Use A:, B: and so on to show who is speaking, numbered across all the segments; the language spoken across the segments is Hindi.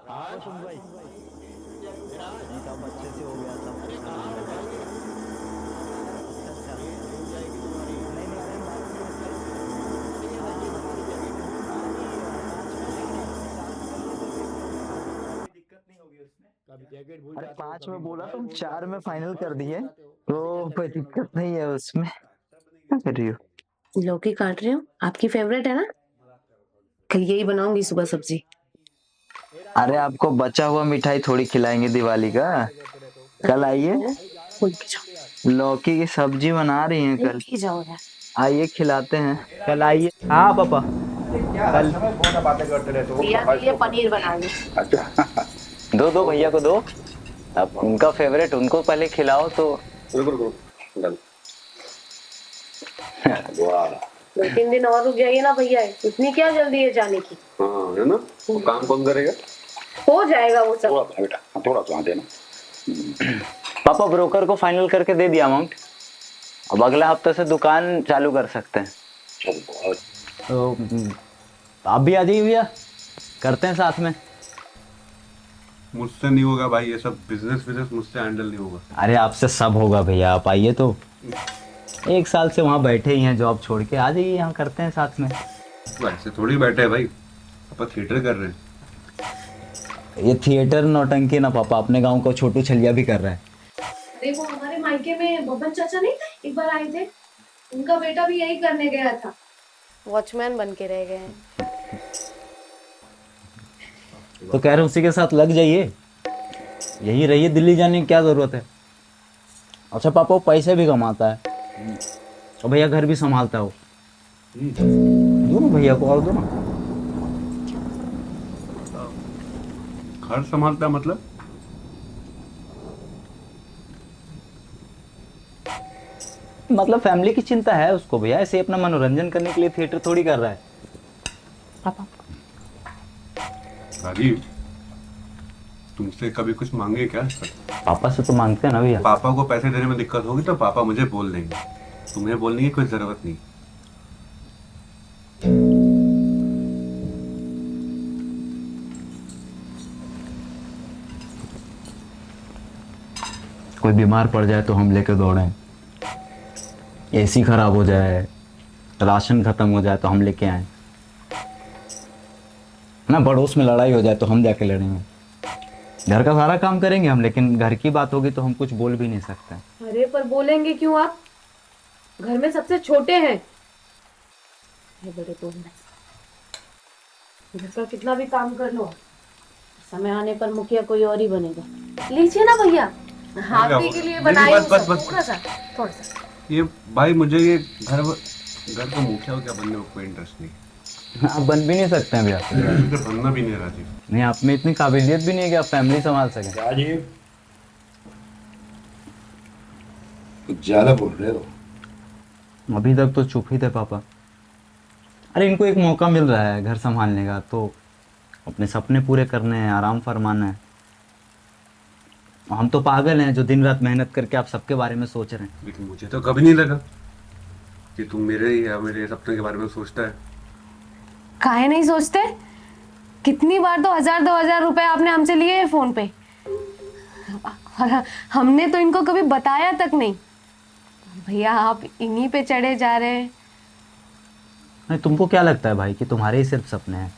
A: हाँ सुन भाई, जी सब अच्छे से हो गया सब कुछ काम में। अच्छा अच्छा, नहीं नहीं, अरे हम बाद में बात करेंगे। हाँ हाँ हाँ हाँ, नहीं 5 में नहीं, 4 में कर लिए थे, फिर कोई दिक्कत नहीं होगी उसमें।
B: कभी जैकेट भूल
A: अरे
B: जाते हो,
A: 5
B: कभी
A: में बोला,
B: मोबाइल
A: तुम
B: भूल
A: 4
B: जाते
A: में
B: हो, कभी
A: फाइनल कर
B: पर्स भूल
A: दिए,
B: जाते हो, ऐसे
A: तो
B: कैसे
A: कोई
B: अकेले बनोगे
A: दिक्कत
B: तुम?
A: नहीं है उसमें। क्या कर रही हो?
C: लौकी काट रही हूँ, आपकी फेवरेट है ना। कल यही बनाऊंगी सुबह सब्जी।
B: ए
A: अरे
B: राजीव,
A: आपको बचा हुआ मिठाई थोड़ी खिलाएंगे दिवाली का।
B: ऐसे करते रहते हो।
A: कल आइए,
C: तो
B: भाई जाना
C: भूल
B: तो
C: के
B: था मुझसे यार।
A: लौकी की सब्जी बना रही हैं
C: जाओ,
A: कल।
C: ही जाओ यार।
A: आइए खिलाते हैं।
B: ए
A: कल
B: राजीव,
A: आइए। हाँ पापा।
B: ये क्या हर
A: कल
B: समय फोन पे बातें करते रहते हो?
C: भैया के लिए पनीर बना ली।
B: अच्छा।
A: दो दो भैया को दो। अब
B: वाह,
A: उनका फेवरेट, उनको पहले खिलाओ तो।
B: रुको रुको, डल। वाह।
C: 2-3 दिन और रुक जाइए ना भैया, इतनी क्या जल्दी है जाने की।
B: हाँ है ना, वो काम कौन करेगा?
C: हो जाएगा वो सब।
B: थोड़ा सा बेटा, हाँ, थोड़ा सा देना।
A: पापा ब्रोकर को फाइनल करके दे दिया अमाउंट। अब अगले हफ्ते से दुकान चालू कर सकते हैं।
B: चल बहुत।
A: तो आप भी आ जाइए भैया, करते हैं साथ में।
B: मुझसे नहीं होगा भाई, ये सब बिजनेस बिजनेस मुझसे हैंडल नहीं होगा।
A: अरे आपसे सब होगा भैया, आप आइए तो। 1 साल से वहाँ बैठे ही हैं जॉब छोड़ के, आ जाइए यहाँ करते हैं साथ में।
B: वैसे थोड़ी बैठे हैं भाई, अपन थिएटर कर रहे हैं।
A: ये थिएटर नौटंकी ना पापा, अपने गांव को छोटू छलिया भी कर रहा है।
C: अरे वो हमारे मायके में बबन चाचा नहीं थे, एक बार आए थे। उनका बेटा भी यही करने गया था, वॉचमैन बन के रह गए हैं।
A: तो कह रहे हैं उसी के साथ लग जाइए, यही रहिए, दिल्ली जाने की क्या जरूरत है। अच्छा पापा वो पैसे भी कमाता है, और भैया घर भी संभालता है वो। दो ना भैया को, और दो ना।
B: घर संभालता है मतलब?
A: मतलब फैमिली की चिंता है उसको भैया, ऐसे अपना मनोरंजन करने के लिए थिएटर थोड़ी कर रहा है। पापा
B: राजीव, तुमसे कभी कुछ मांगे क्या?
A: पापा से तो मांगते हैं ना भैया।
B: पापा को पैसे देने में दिक्कत होगी तो पापा मुझे बोल देंगे, तुम्हें बोलने की कोई जरूरत नहीं।
A: कोई बीमार पड़ जाए तो हम लेके दौड़ें, एसी खराब हो जाए, राशन खत्म हो जाए तो हम लेके आए ना, पड़ोस में लड़ाई हो जाए तो हम जाके लड़ेंगे। घर का सारा काम करेंगे हम, लेकिन घर की बात होगी तो हम कुछ बोल भी नहीं सकते।
C: अरे पर बोलेंगे क्यों आप, घर में सबसे छोटे हैं। ये बड़े बोलना, घर का कितना भी काम कर लो, समय आने पर मुखिया कोई और ही बनेगा। लीजिए ना भैया, आप ही के लिए बनाई हूँ
B: बस
C: सब।
B: बस
C: थोड़ा सा, थोड़ा सा।
B: ये भाई, मुझे ये घर घर का मुखिया हो क्या बनने में कोई इंटरेस्ट नहीं।
A: आप बन भी नहीं सकते हैं भैया।
B: मुझे बनना भी नहीं है राजीव।
A: नहीं, आप में इतनी काबिलियत भी नहीं है कि आप फैमिली संभाल सकें।
B: राजीव, कुछ ज्यादा बोल रहे हो।
A: अभी तक तो चुप ही थे पापा। अरे इनको एक मौका मिल रहा है घर संभालने का, तो अपने सपने पूरे करने हैं, आराम फरमाना है। हम तो पागल हैं जो दिन रात मेहनत करके आप सबके बारे में सोच रहे हैं।
B: लेकिन मुझे तो कभी नहीं लगा कि तुम मेरे या मेरे सपने के बारे में सोचता है।
C: काहे नहीं सोचते, कितनी बार तो 1000-2000 रुपए आपने हमसे लिए हैं फोन पे, और हमने तो इनको कभी बताया तक नहीं। भैया आप इन्हीं पे चढ़े जा रहे हैं।
A: नहीं, तुमको क्या लगता है भाई कि तुम्हारे ही सिर्फ सपने हैं?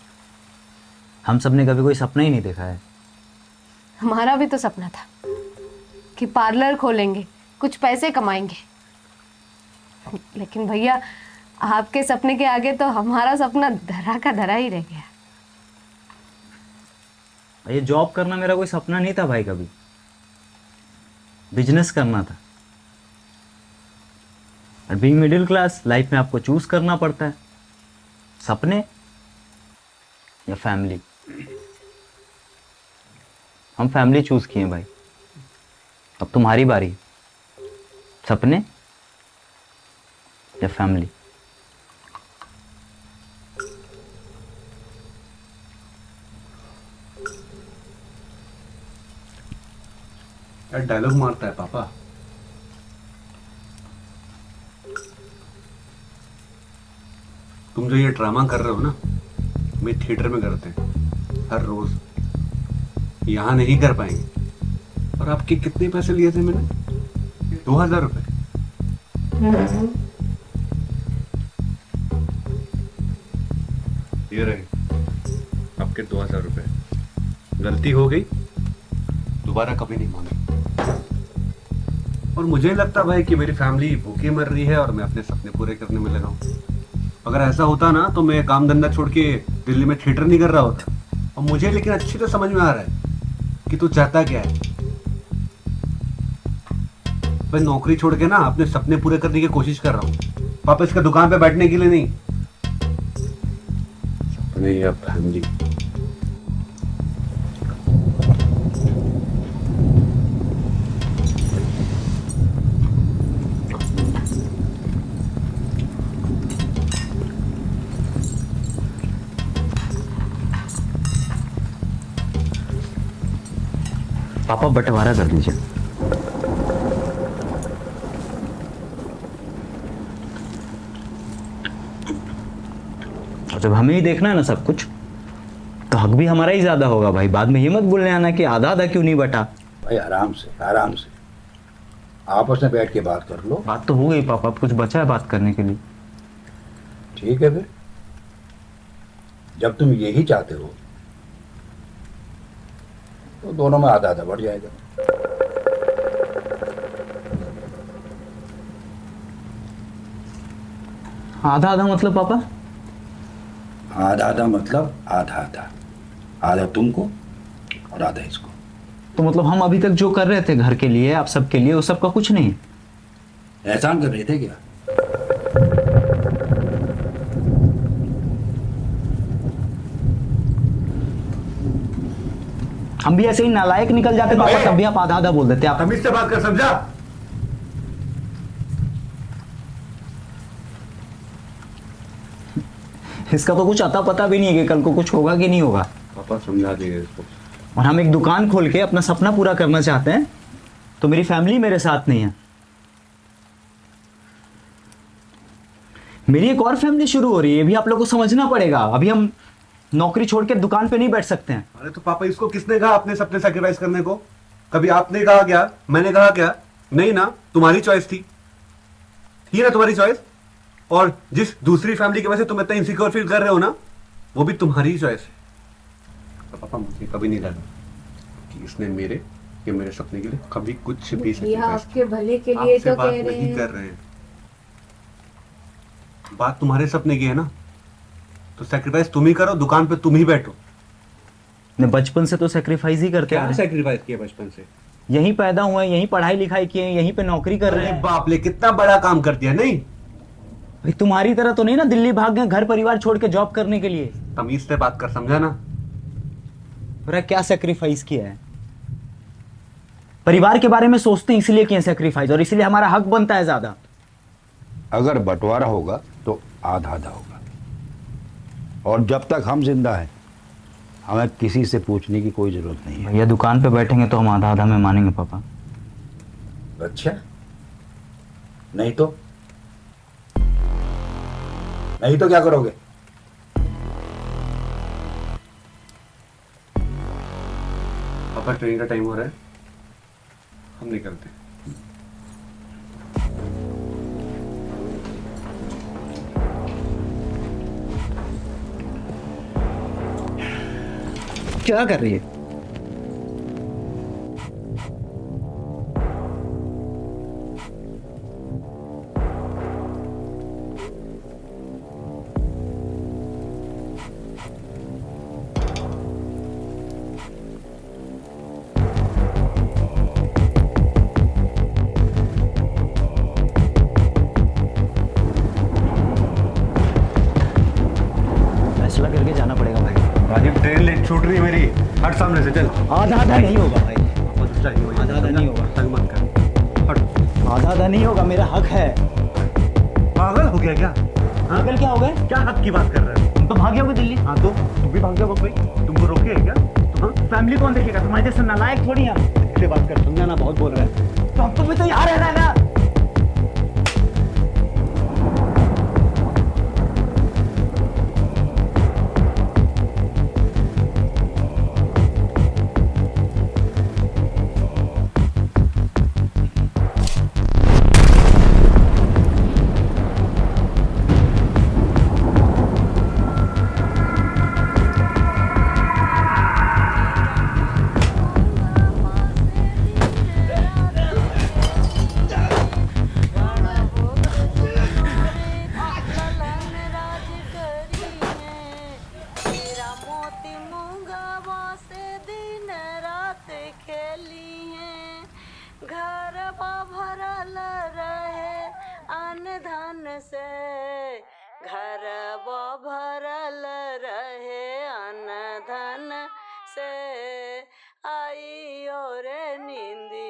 A: हम सब ने कभी कोई सपना ही नहीं देखा है।
C: हमारा भी तो सपना था कि पार्लर खोलेंगे, कुछ पैसे कमाएंगे, लेकिन भैया आपके सपने के आगे तो हमारा सपना धरा का धरा ही रह गया।
A: ये जॉब करना मेरा कोई सपना नहीं था भाई, कभी बिजनेस करना था। और बीइंग मिडिल क्लास लाइफ में आपको चूज करना पड़ता है, सपने या फैमिली। हम फैमिली चूज किए भाई, अब तुम्हारी बारी, सपने या फैमिली।
B: यार डायलॉग मारता है पापा। तुम जो ये ड्रामा कर रहे हो ना, मैं थिएटर में करते हैं हर रोज। यहाँ नहीं कर पाएंगे। और आपके कितने पैसे लिए थे मैंने? 2000 रुपए। ये रहे आपके 2000 रुपए। गलती हो गई, दोबारा कभी नहीं मांगे। और मुझे लगता भाई कि मेरी फैमिली भूखी मर रही है और मैं अपने सपने पूरे करने में लगा हूँ। अगर ऐसा होता ना तो मैं काम धंधा छोड़ के दिल्ली में थिएटर नहीं कर रहा होता। और मुझे लेकिन अच्छी तरह समझ में आ रहा है कि तू चाहता क्या है। मैं नौकरी छोड़ के ना अपने सपने पूरे करने की कोशिश कर रहा हूँ, वापस का दुकान पे बैठने के लिए नहीं। सपने या फैमिली।
A: पापा बंटवारा कर दीजिए। और जब हमें ही देखना है ना सब कुछ, तो हक भी हमारा ही ज्यादा होगा भाई। बाद में ये मत बोलने आना कि आधा आधा क्यों नहीं बटा।
D: भाई आराम से आपस में बैठ के बात कर लो।
A: बात तो हो गई पापा, अब कुछ बचा है बात करने के लिए?
D: ठीक है फिर, जब तुम यही चाहते हो तो दोनों में आधा आधा बढ़ जाएगा।
A: आधा आधा मतलब पापा?
D: आधा आधा मतलब आधा आधा, आधा तुमको और आधा इसको।
A: तो मतलब हम अभी तक जो कर रहे थे घर के लिए, आप सबके लिए, वो सबका कुछ नहीं?
D: एहसान कर रहे थे क्या?
A: हम भी ऐसे ही नालायक निकल जाते पापा, तब भी आप आधा आधा बोल देते। आप
B: तमीज से बात कर, समझा?
A: इसका तो कुछ अता पता भी नहीं है कि कल को कुछ होगा कि नहीं होगा।
B: पापा समझा दिए इसको।
A: और हम एक दुकान खोल के अपना सपना पूरा करना चाहते हैं, तो मेरी फैमिली मेरे साथ नहीं है। मेरी एक और फैमिली शुरू हो रही है, ये भी आप लोगों को समझना पड़ेगा। अभी हम नौकरी छोड़ के दुकान पे नहीं बैठ सकते हैं।
B: अरे तो पापा, इसको किसने कहा अपने सपने सैक्रिफाइस करने को? कभी आपने कहा क्या? मैंने कहा क्या? नहीं ना, तुम्हारी चॉइस थी ना, तुम्हारी चॉइस। और जिस दूसरी फैमिली की वजह से तुम इतना इनसिक्योर फील कर रहे हो ना, वो भी तुम्हारी चॉइस है। तो पापा मुझे कभी नहीं लगा कि इसने मेरे सपने के लिए कभी कुछ भी
C: ये
B: sacrifice
C: आपके भले के लिए
B: आपसे
C: तो
B: बात
C: कह रहे
B: नहीं
C: हैं।
B: कर रहे हैं। बात तुम्हारे सपने की है ना, तो सेक्रीफाइस तुम ही करो, दुकान पे तुम ही बैठो।
A: ने बचपन से तो सेक्रीफाइस ही करते आ रहे हैं।
B: सेक्रीफाइस किया बचपन से?
A: यहीं पैदा हुए, यहीं पढ़ाई लिखाई किए, यहीं पे नौकरी कर रहे
B: अरे
A: हैं।
B: बाप ले, कितना बड़ा काम कर दिया। नहीं,
A: भाई तुम्हारी तरह तो नहीं ना दिल्ली भाग गए घर परिवार छोड़ के जॉब करने के लिए।
B: तमीज से बात कर, समझा ना?
A: अरे क्या सेक्रीफाइस किया है? परिवार के बारे में सोचते हैं इसलिए किए सेक्रीफाइस, और इसलिए हमारा हक बनता है ज्यादा।
D: अगर बंटवारा होगा तो आधा आधा होगा, और जब तक हम जिंदा हैं हमें किसी से पूछने की कोई जरूरत नहीं है।
A: भैया दुकान पे बैठेंगे तो हम आधा आधा में मानेंगे पापा।
D: अच्छा, नहीं तो क्या करोगे?
B: पापा ट्रेन का टाइम हो रहा है, हम निकलते हैं।
A: क्या कर रही है? फैसला करके जाना पड़ेगा भाई।
B: राजीव, ट्रेन लेट छूट रही है मेरी। हट सामने से, चल।
A: आधा आधा नहीं होगा भाई,
B: आधा
A: आधा नहीं होगा।
B: तंग मत कर। हट।
A: आधा आधा नहीं होगा, मेरा हक है।
B: पागल हो गया क्या?
A: पागल क्या हो गए?
B: क्या हक की बात कर रहे हो?
A: तुम तो भागे होगे दिल्ली।
B: हाँ तो तुम भी भाग जाओ भाई, तुमको रोके है क्या? हाँ,
A: फैमिली कौन देखेगा? तुम्हारे जैसे नालायक थोड़ी हम।
B: इसलिए बात कर, समझा ना? बहुत बोल रहा है।
A: तो हम तुम्हें तो यहाँ रहना है ना।
C: से घर वो भरल रहे अन्न धन से। आई और नींदी